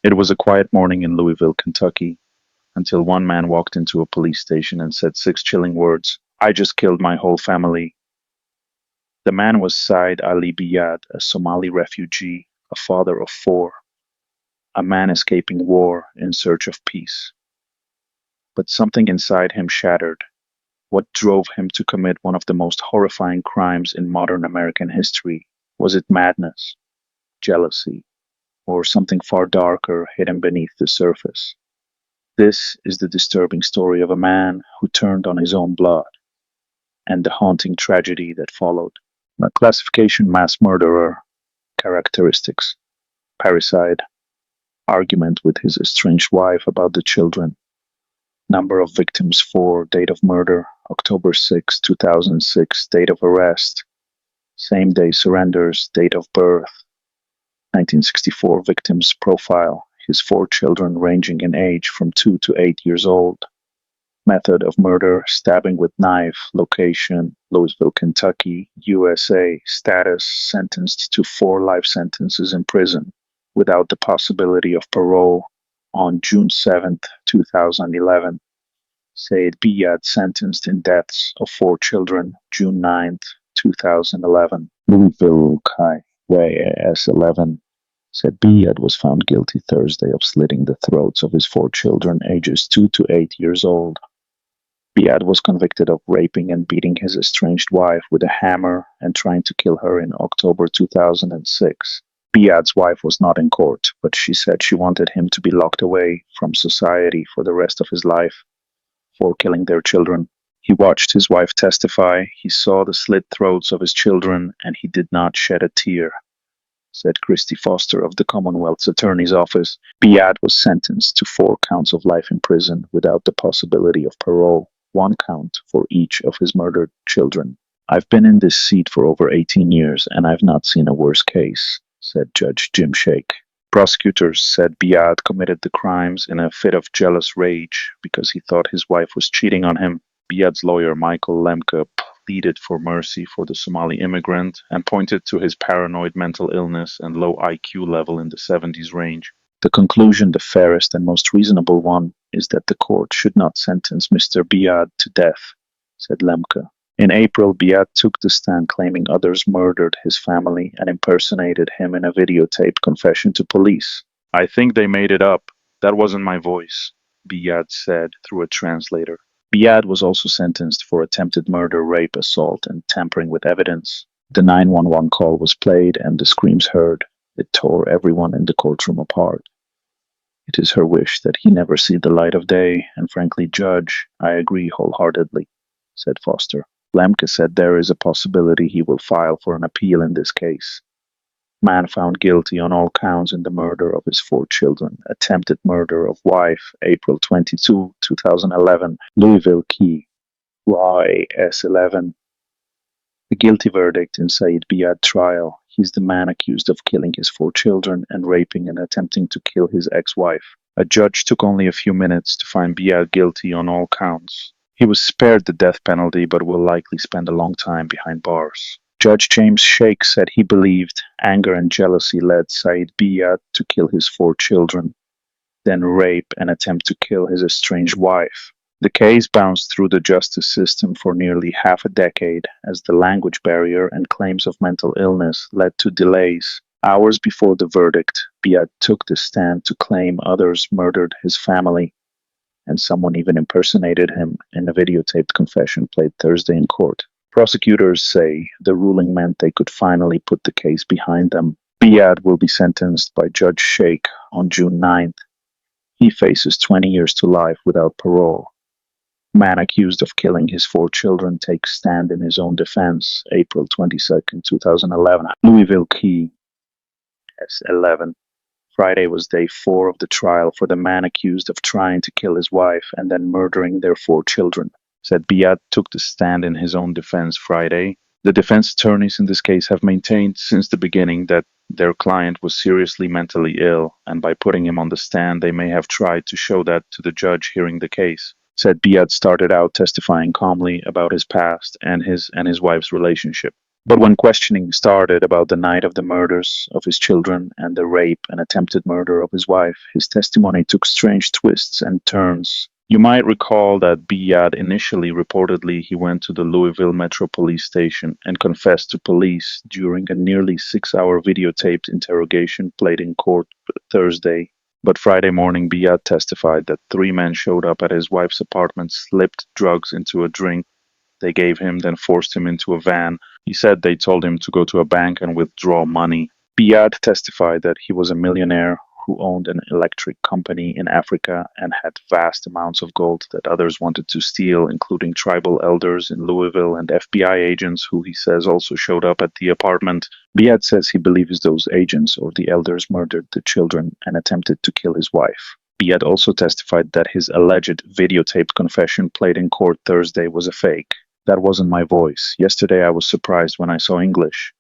It was a quiet morning in Louisville, Kentucky, until one man walked into a police station and said six chilling words: "I just killed my whole family." The man was Said Ali Biyad, a Somali refugee, a father of four, a man escaping war in search of peace. But something inside him shattered. What drove him to commit one of the most horrifying crimes in modern American history? Was it madness, jealousy, or something far darker hidden beneath the surface? This is the disturbing story of a man who turned on his own blood, and the haunting tragedy that followed. A classification: mass murderer. Characteristics: parricide, argument with his estranged wife about the children. Number of victims: 4. Date of murder: October 6, 2006. Date of arrest: same day surrenders. Date of birth: 1964. Victims profile: his 4 children ranging in age from 2 to 8 years old. Method of murder: stabbing with knife. Location: Louisville, Kentucky, USA. Status: sentenced to 4 life sentences in prison without the possibility of parole on June 7, 2011. Said Biyad sentenced in deaths of 4 children June 9, 2011. Louisville, Kai, S11. Said Biyad was found guilty Thursday of slitting the throats of his 4 children ages 2 to 8 years old. Biyad was convicted of raping and beating his estranged wife with a hammer and trying to kill her in October 2006. Biyad's wife was not in court, but she said she wanted him to be locked away from society for the rest of his life for killing their children. He watched his wife testify, he saw the slit throats of his children, and he did not shed a tear, said Christy Foster of the Commonwealth's Attorney's Office. Biyad was sentenced to 4 counts of life in prison without the possibility of parole, 1 count for each of his murdered children. "I've been in this seat for over 18 years, and I've not seen a worse case," said Judge Jim Shake. Prosecutors said Biyad committed the crimes in a fit of jealous rage because he thought his wife was cheating on him. Biyad's lawyer, Michael Lemke, pleaded for mercy for the Somali immigrant and pointed to his paranoid mental illness and low IQ level in the 70s range. "The conclusion, the fairest and most reasonable one, is that the court should not sentence Mr. Biyad to death," said Lemke. In April, Biyad took the stand claiming others murdered his family and impersonated him in a videotaped confession to police. "I think they made it up. That wasn't my voice," Biyad said through a translator. Biyad was also sentenced for attempted murder, rape, assault, and tampering with evidence. The 911 call was played and the screams heard. It tore everyone in the courtroom apart. "It is her wish that he never see the light of day, and frankly, Judge, I agree wholeheartedly," said Foster. Lemke said there is a possibility he will file for an appeal in this case. Man found guilty on all counts in the murder of his 4 children. Attempted murder of wife, April 22, 2011. Louisville, Key, S11. The guilty verdict in Said Biyad trial. He's the man accused of killing his 4 children and raping and attempting to kill his ex-wife. A judge took only a few minutes to find Biyad guilty on all counts. He was spared the death penalty but will likely spend a long time behind bars. Judge James Shake said he believed anger and jealousy led Said Biyad to kill his 4 children, then rape and attempt to kill his estranged wife. The case bounced through the justice system for nearly half a decade as the language barrier and claims of mental illness led to delays. Hours before the verdict, Biyad took the stand to claim others murdered his family, and someone even impersonated him in a videotaped confession played Thursday in court. Prosecutors say the ruling meant they could finally put the case behind them. Biyad will be sentenced by Judge Shake on June 9th. He faces 20 years to life without parole. Man accused of killing his 4 children takes stand in his own defense, April 22, 2011. Louisville, Key, S11. Friday was day 4 of the trial for the man accused of trying to kill his wife and then murdering their 4 children. Said Biyad took the stand in his own defense Friday. The defense attorneys in this case have maintained since the beginning that their client was seriously mentally ill, and by putting him on the stand, they may have tried to show that to the judge hearing the case. Said Biyad started out testifying calmly about his past and his wife's relationship. But when questioning started about the night of the murders of his children and the rape and attempted murder of his wife, his testimony took strange twists and turns. You might recall that Biyad initially reportedly he went to the Louisville Metro Police Station and confessed to police during a nearly 6-hour videotaped interrogation played in court Thursday. But Friday morning, Biyad testified that 3 men showed up at his wife's apartment, slipped drugs into a drink they gave him, then forced him into a van. He said they told him to go to a bank and withdraw money. Biyad testified that he was a millionaire who owned an electric company in Africa and had vast amounts of gold that others wanted to steal, including tribal elders in Louisville and FBI agents who he says also showed up at the apartment. Biyad says he believes those agents or the elders murdered the children and attempted to kill his wife. Biyad also testified that his alleged videotaped confession played in court Thursday was a fake. That wasn't my voice. Yesterday I was surprised when I saw English.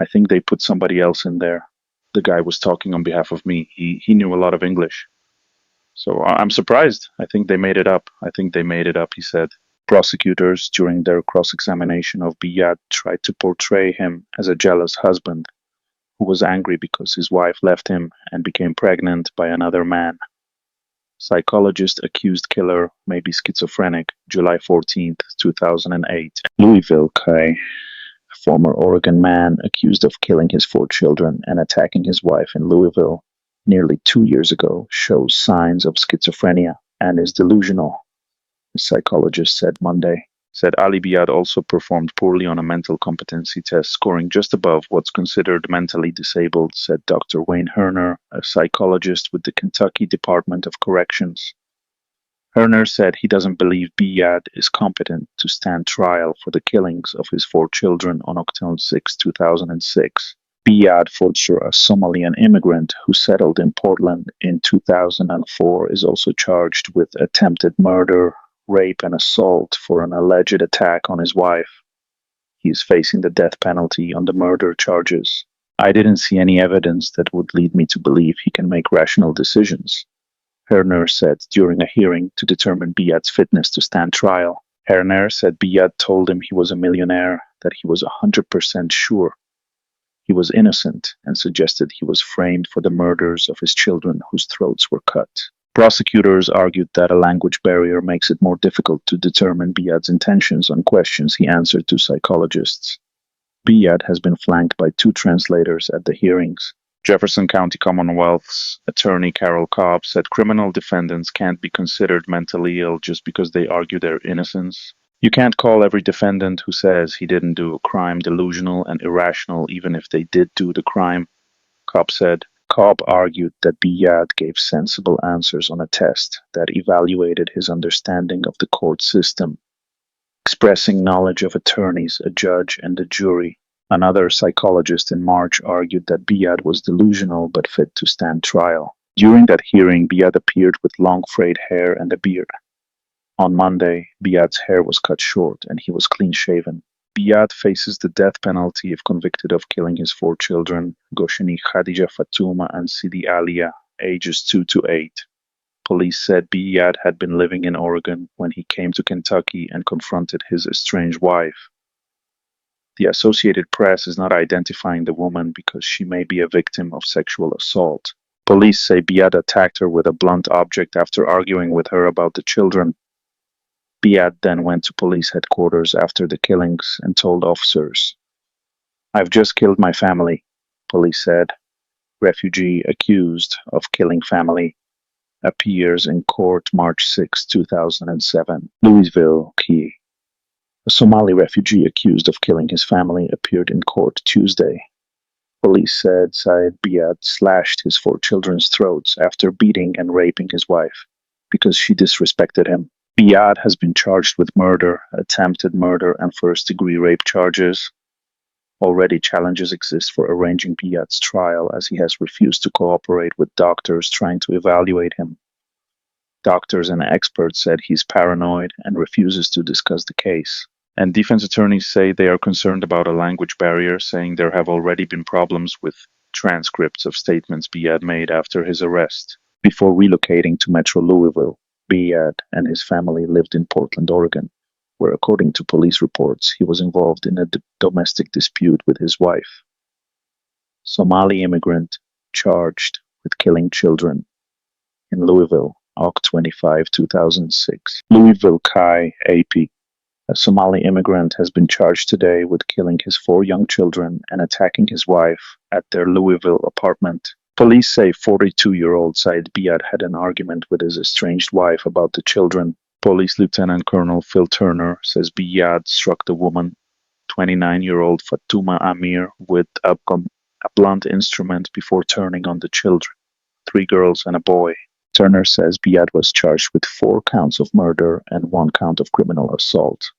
I think they put somebody else in there. The guy was talking on behalf of me. He knew a lot of English. So I'm surprised. I think they made it up. He said. Prosecutors, during their cross-examination of Biyad, tried to portray him as a jealous husband who was angry because his wife left him and became pregnant by another man. Psychologist accused killer may be schizophrenic, July 14th, 2008. Louisville, a former Oregon man accused of killing his 4 children and attacking his wife in Louisville nearly 2 years ago, shows signs of schizophrenia and is delusional, the psychologist said Monday. Said Ali Biyad also performed poorly on a mental competency test, scoring just above what's considered mentally disabled, said Dr. Wayne Herner, a psychologist with the Kentucky Department of Corrections. Herner said he doesn't believe Biyad is competent to stand trial for the killings of his 4 children on October 6, 2006. Biyad Fortune, a Somalian immigrant who settled in Portland in 2004, is also charged with attempted murder, rape, and assault for an alleged attack on his wife. He is facing the death penalty on the murder charges. I didn't see any evidence that would lead me to believe he can make rational decisions, Herner said during a hearing to determine Biyad's fitness to stand trial. Herner said Biyad told him he was a millionaire, that he was 100% sure he was innocent, and suggested he was framed for the murders of his children whose throats were cut. Prosecutors argued that a language barrier makes it more difficult to determine Biyad's intentions on questions he answered to psychologists. Biyad has been flanked by 2 translators at the hearings. Jefferson County Commonwealth's attorney Carol Cobb said criminal defendants can't be considered mentally ill just because they argue their innocence. You can't call every defendant who says he didn't do a crime delusional and irrational even if they did do the crime, Cobb said. Cobb argued that Biyad gave sensible answers on a test that evaluated his understanding of the court system, expressing knowledge of attorneys, a judge, and a jury. Another psychologist in March argued that Biyad was delusional but fit to stand trial. During that hearing, Biyad appeared with long frayed hair and a beard. On Monday, Biyad's hair was cut short and he was clean-shaven. Biyad faces the death penalty if convicted of killing his 4 children, Gosheni Khadija Fatuma and Sidi Alia, ages 2 to 8. Police said Biyad had been living in Oregon when he came to Kentucky and confronted his estranged wife. The Associated Press is not identifying the woman because she may be a victim of sexual assault. Police say Biyad attacked her with a blunt object after arguing with her about the children. Biyad then went to police headquarters after the killings and told officers, "I've just killed my family," police said. Refugee accused of killing family appears in court March 6, 2007. Louisville, Key. A Somali refugee accused of killing his family appeared in court Tuesday. Police said Said Biyad slashed his 4 children's throats after beating and raping his wife because she disrespected him. Biyad has been charged with murder, attempted murder, and first-degree rape charges. Already challenges exist for arranging Biyad's trial as he has refused to cooperate with doctors trying to evaluate him. Doctors and experts said he's paranoid and refuses to discuss the case. And defense attorneys say they are concerned about a language barrier, saying there have already been problems with transcripts of statements Biyad made after his arrest. Before relocating to Metro Louisville, Biyad and his family lived in Portland, Oregon. where, according to police reports, he was involved in a domestic dispute with his wife. Somali immigrant charged with killing children in Louisville, Oct. 25, 2006. Louisville Kai AP. A Somali immigrant has been charged today with killing his 4 young children and attacking his wife at their Louisville apartment. Police say 42-year-old Ali Biyad had an argument with his estranged wife about the children. Police Lieutenant Colonel Phil Turner says Biyad struck the woman, 29-year-old Fatuma Amir, with a blunt instrument before turning on the children, 3 girls and a boy. Turner says Biyad was charged with 4 counts of murder and 1 count of criminal assault.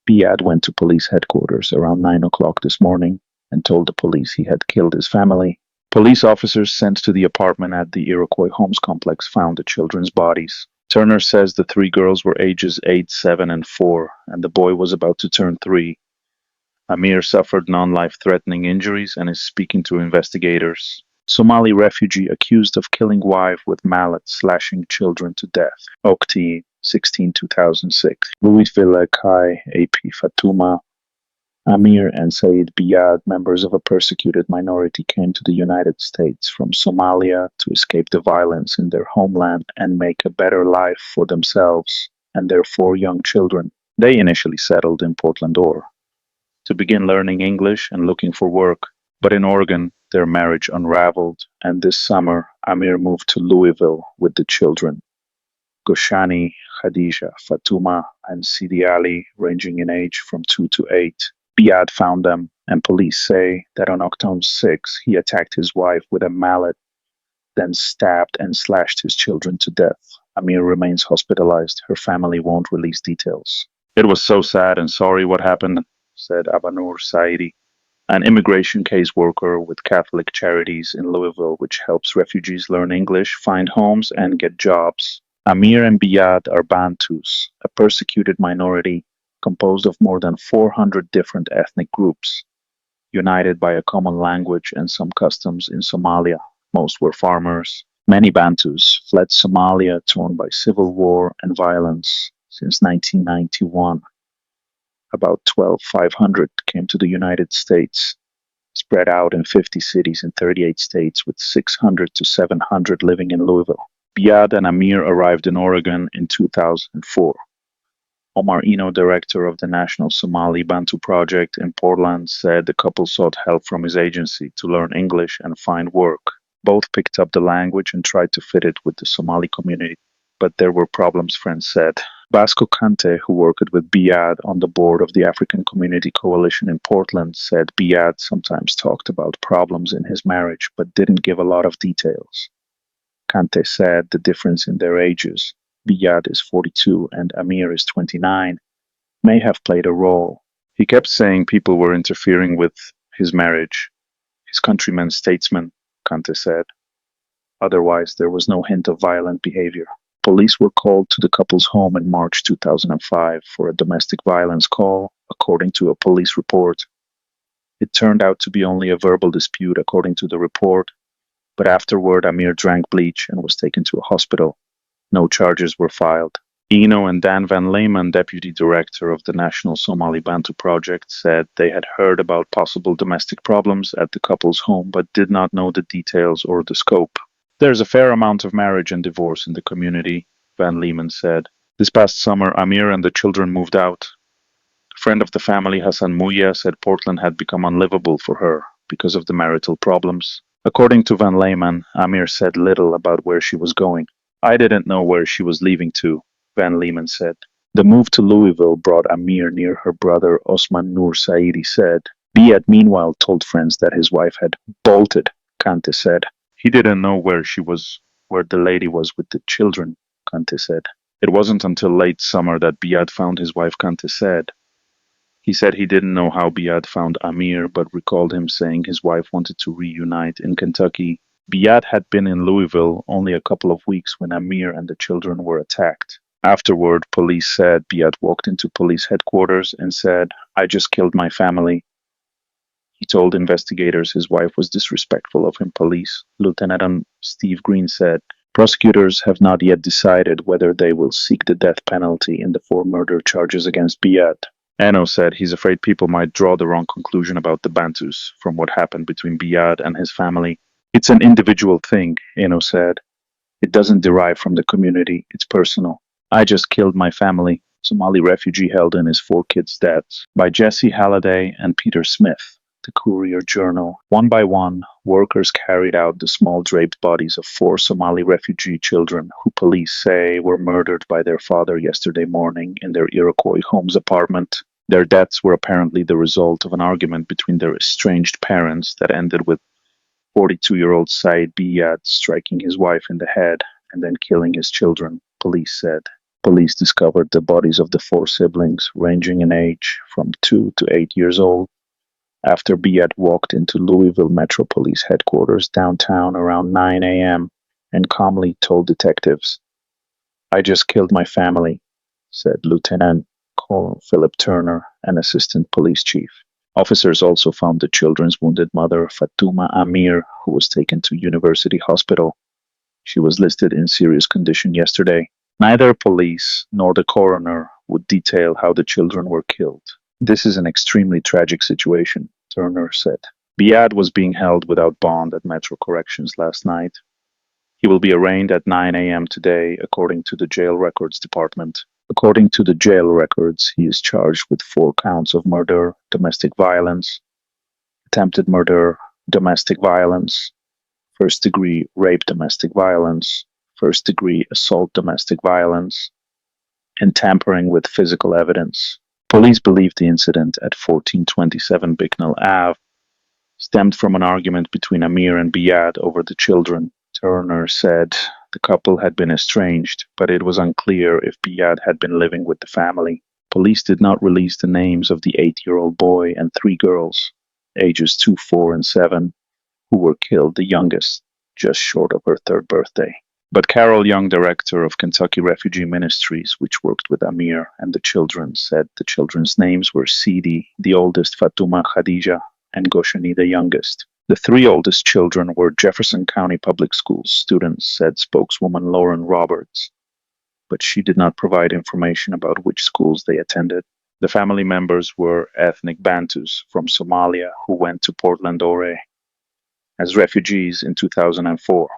Biyad went to police headquarters around 9 o'clock this morning and told the police he had killed his family. Police officers sent to the apartment at the Iroquois Homes complex found the children's bodies. Turner says the 3 girls were ages 8, 7, and 4, and the boy was about to turn 3. Amir suffered non-life-threatening injuries and is speaking to investigators. Somali refugee accused of killing wife with mallet, slashing children to death. Oct. 16, 2006. Louisville Kai AP Fatuma Amir and Said Biyad, members of a persecuted minority, came to the United States from Somalia to escape the violence in their homeland and make a better life for themselves and their 4 young children. They initially settled in Portland, Oregon, to begin learning English and looking for work. But in Oregon, their marriage unraveled, and this summer, Amir moved to Louisville with the children. Goshani, Khadija, Fatuma, and Sidi Ali, ranging in age from 2 to 8. Biyad found them, and police say that on October 6, he attacked his wife with a mallet, then stabbed and slashed his children to death. Amir remains hospitalized. Her family won't release details. It was so sad and sorry what happened, said Abanur Saidi, an immigration caseworker with Catholic Charities in Louisville, which helps refugees learn English, find homes, and get jobs. Amir and Biyad are Bantus, a persecuted minority composed of more than 400 different ethnic groups, united by a common language and some customs in Somalia. Most were farmers. Many Bantus fled Somalia, torn by civil war and violence, since 1991. About 12,500 came to the United States, spread out in 50 cities in 38 states, with 600 to 700 living in Louisville. Biyad and Amir arrived in Oregon in 2004. Omar Eno, director of the National Somali Bantu Project in Portland, said the couple sought help from his agency to learn English and find work. Both picked up the language and tried to fit it with the Somali community, but there were problems, friends said. Vasco Kante, who worked with Biyad on the board of the African Community Coalition in Portland, said Biyad sometimes talked about problems in his marriage but didn't give a lot of details. Kante said the difference in their ages, Biyad is 42 and Amir is 29, may have played a role. He kept saying people were interfering with his marriage, his countrymen statesmen, Kante said. Otherwise, there was no hint of violent behavior. Police were called to the couple's home in March 2005 for a domestic violence call, according to a police report. It turned out to be only a verbal dispute, according to the report, but afterward Amir drank bleach and was taken to a hospital. No charges were filed. Eno and Dan Van Leyman, deputy director of the National Somali Bantu Project, said they had heard about possible domestic problems at the couple's home but did not know the details or the scope. There's a fair amount of marriage and divorce in the community, Van Leyman said. This past summer, Amir and the children moved out. A friend of the family, Hassan Mouya, said Portland had become unlivable for her because of the marital problems. According to Van Leyman, Amir said little about where she was going. I didn't know where she was leaving to, Van Leyman said. The move to Louisville brought Amir near her brother Osman Noor Saidi said. Biyad meanwhile told friends that his wife had bolted, Kante said. He didn't know where the lady was with the children, Kante said. It wasn't until late summer that Biyad found his wife, Kante said. He said he didn't know how Biyad found Amir, but recalled him saying his wife wanted to reunite in Kentucky. Biyad had been in Louisville only a couple of weeks when Amir and the children were attacked. Afterward, police said Biyad walked into police headquarters and said, "I just killed my family." He told investigators his wife was disrespectful of him. Police Lieutenant Steve Green said, Prosecutors have not yet decided whether they will seek the death penalty in the four murder charges against Biyad. Eno said he's afraid people might draw the wrong conclusion about the Bantus from what happened between Biyad and his family. It's an individual thing, Eno said. It doesn't derive from the community, it's personal. I just killed my family. Somali refugee held in his four kids' deaths. By Jesse Halliday and Peter Smith, the Courier Journal. One by one, workers carried out the small draped bodies of four Somali refugee children who police say were murdered by their father yesterday morning in their Iroquois Homes apartment. Their deaths were apparently the result of an argument between their estranged parents that ended with 42-year-old Said Biyad striking his wife in the head and then killing his children, police said. Police discovered the bodies of the four siblings, ranging in age from 2 to 8 years old, after Biyad walked into Louisville Metro Police headquarters downtown around 9 a.m. and calmly told detectives, "I just killed my family," said Lieutenant Colonel Philip Turner, an assistant police chief. Officers also found the children's wounded mother, Fatuma Amir, who was taken to University Hospital. She was listed in serious condition yesterday. Neither police nor the coroner would detail how the children were killed. "This is an extremely tragic situation," Turner said. Biyad was being held without bond at Metro Corrections last night. He will be arraigned at 9 a.m. today, according to the Jail Records Department. According to the jail records, he is charged with 4 counts of murder, domestic violence, attempted murder, domestic violence, first-degree rape domestic violence, first-degree assault domestic violence, and tampering with physical evidence. Police believe the incident at 1427 Bicknell Ave stemmed from an argument between Amir and Biyad over the children. Turner said the couple had been estranged, but it was unclear if Biyad had been living with the family. Police did not release the names of the 8-year-old boy and 3 girls, ages 2, 4, and 7, who were killed, the youngest, just short of her 3rd birthday. But Carol Young, director of Kentucky Refugee Ministries, which worked with Amir and the children, said the children's names were Sidi, the oldest, Fatuma, Khadija, and Goshani, the youngest. The 3 oldest children were Jefferson County Public Schools students, said spokeswoman Lauren Roberts, but she did not provide information about which schools they attended. The family members were ethnic Bantus from Somalia who went to Portland, Oregon as refugees in 2004.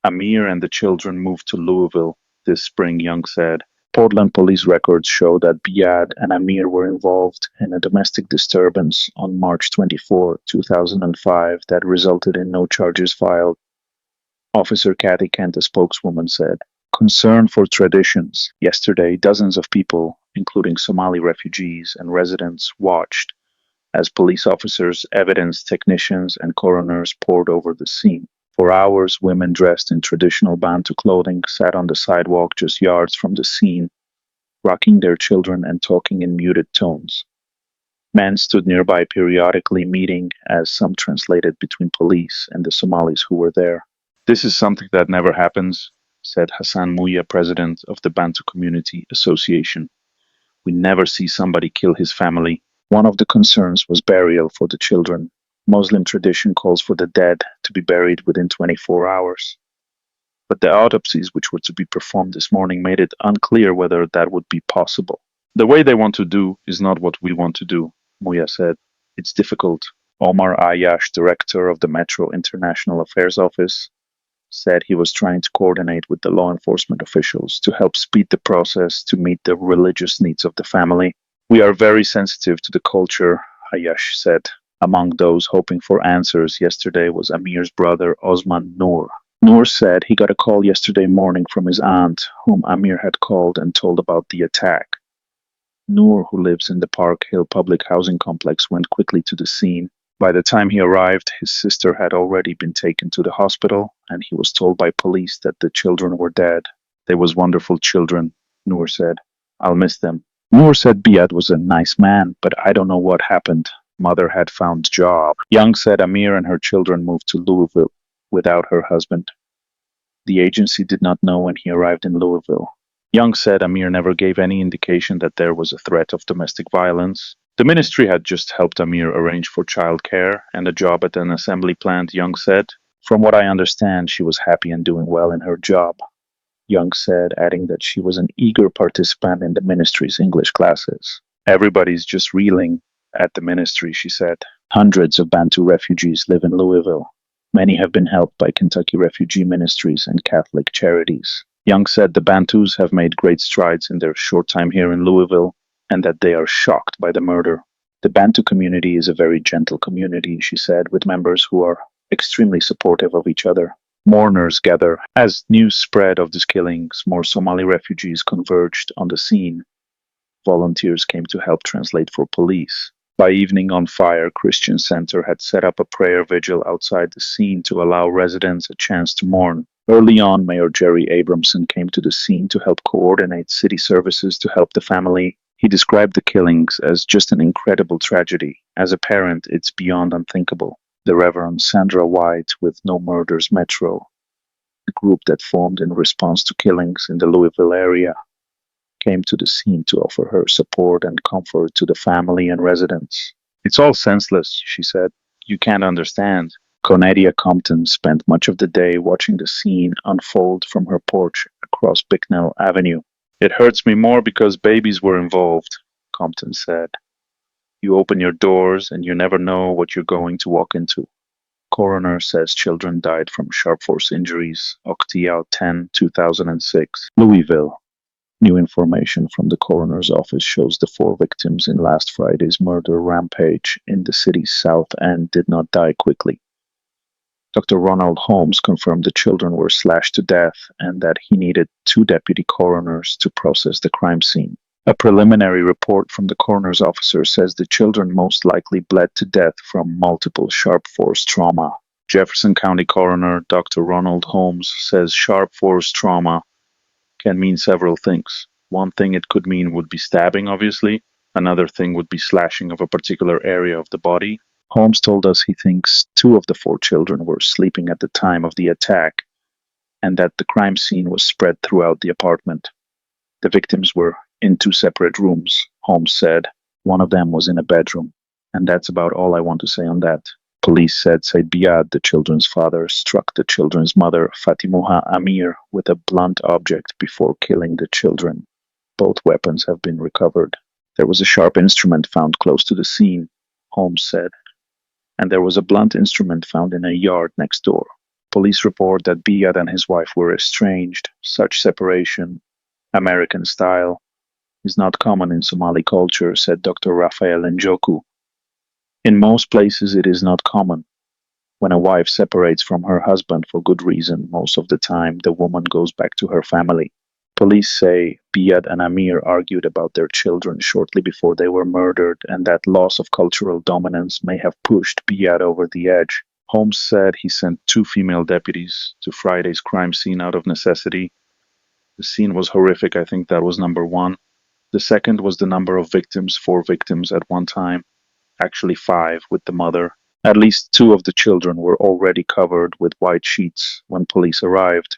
Amir and the children moved to Louisville this spring, Young said. Portland police records show that Biyad and Amir were involved in a domestic disturbance on March 24, 2005 that resulted in no charges filed. Officer Kathy Kent, a spokeswoman, said, "Concern for traditions. Yesterday, dozens of people, including Somali refugees and residents, watched as police officers, evidence technicians, and coroners poured over the scene. For hours, women dressed in traditional Bantu clothing sat on the sidewalk just yards from the scene, rocking their children and talking in muted tones. Men stood nearby periodically meeting as some translated between police and the Somalis who were there. This is something that never happens," said Hassan Muya, president of the Bantu Community Association. "We never see somebody kill his family." One of the concerns was burial for the children. Muslim tradition calls for the dead to be buried within 24 hours. But the autopsies which were to be performed this morning made it unclear whether that would be possible. "The way they want to do is not what we want to do," Muya said. "It's difficult." Omar Ayash, director of the Metro International Affairs Office, said he was trying to coordinate with the law enforcement officials to help speed the process to meet the religious needs of the family. "We are very sensitive to the culture," Ayash said. Among those hoping for answers yesterday was Amir's brother, Osman Noor. Noor said he got a call yesterday morning from his aunt, whom Amir had called and told about the attack. Noor, who lives in the Park Hill public housing complex, went quickly to the scene. By the time he arrived, his sister had already been taken to the hospital, and he was told by police that the children were dead. "They was wonderful children," Noor said. "I'll miss them." Noor said Biyad was a nice man, but I don't know what happened. Mother had found job. Young said Amir and her children moved to Louisville without her husband. The agency did not know when he arrived in Louisville. Young said Amir never gave any indication that there was a threat of domestic violence. The ministry had just helped Amir arrange for child care and a job at an assembly plant, Young said. From what I understand, she was happy and doing well in her job, Young said, adding that she was an eager participant in the ministry's English classes. Everybody's just reeling at the ministry, she said. Hundreds of Bantu refugees live in Louisville. Many have been helped by Kentucky Refugee Ministries and Catholic charities. Young said the Bantus have made great strides in their short time here in Louisville and that they are shocked by the murder. The Bantu community is a very gentle community, she said, with members who are extremely supportive of each other. Mourners gather. As news spread of these killings, more Somali refugees converged on the scene. Volunteers came to help translate for police. By evening, On Fire Christian Center had set up a prayer vigil outside the scene to allow residents a chance to mourn. Early on, Mayor Jerry Abramson came to the scene to help coordinate city services to help the family. He described the killings as just an incredible tragedy. As a parent, it's beyond unthinkable. The Reverend Sandra White with No Murders Metro, a group that formed in response to killings in the Louisville area, came to the scene to offer her support and comfort to the family and residents. It's all senseless, she said. You can't understand. Conadia Compton spent much of the day watching the scene unfold from her porch across Bicknell Avenue. It hurts me more because babies were involved, Compton said. You open your doors and you never know what you're going to walk into. Coroner says children died from sharp force injuries. Octiao 10, 2006. Louisville. New information from the coroner's office shows the 4 victims in last Friday's murder rampage in the city's south end did not die quickly. Dr. Ronald Holmes confirmed the children were slashed to death and that he needed 2 deputy coroners to process the crime scene. A preliminary report from the coroner's officer says the children most likely bled to death from multiple sharp force trauma. Jefferson County Coroner Dr. Ronald Holmes says sharp force trauma can mean several things. One thing it could mean would be stabbing, obviously. Another thing would be slashing of a particular area of the body. Holmes told us he thinks 2 of the 4 children were sleeping at the time of the attack and that the crime scene was spread throughout the apartment. The victims were in 2 separate rooms, Holmes said. One of them was in a bedroom. And that's about all I want to say on that. Police said Ali Biyad, the children's father, struck the children's mother, Fatimuha Amir, with a blunt object before killing the children. Both weapons have been recovered. There was a sharp instrument found close to the scene, Holmes said, and there was a blunt instrument found in a yard next door. Police report that Biyad and his wife were estranged. Such separation, American style, is not common in Somali culture, said Dr. Raphael Njoku. In most places, it is not common. When a wife separates from her husband for good reason, most of the time, the woman goes back to her family. Police say Biyad and Amir argued about their children shortly before they were murdered, and that loss of cultural dominance may have pushed Biyad over the edge. Holmes said he sent 2 female deputies to Friday's crime scene out of necessity. The scene was horrific. I think that was number 1. The second was the number of victims, 4 victims at one time. Actually 5 with the mother. At least 2 of the children were already covered with white sheets when police arrived.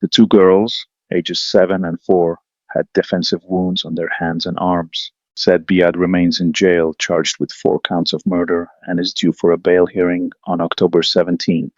The 2 girls, ages 7 and 4, had defensive wounds on their hands and arms. Said Biyad remains in jail, charged with 4 counts of murder, and is due for a bail hearing on October 17th.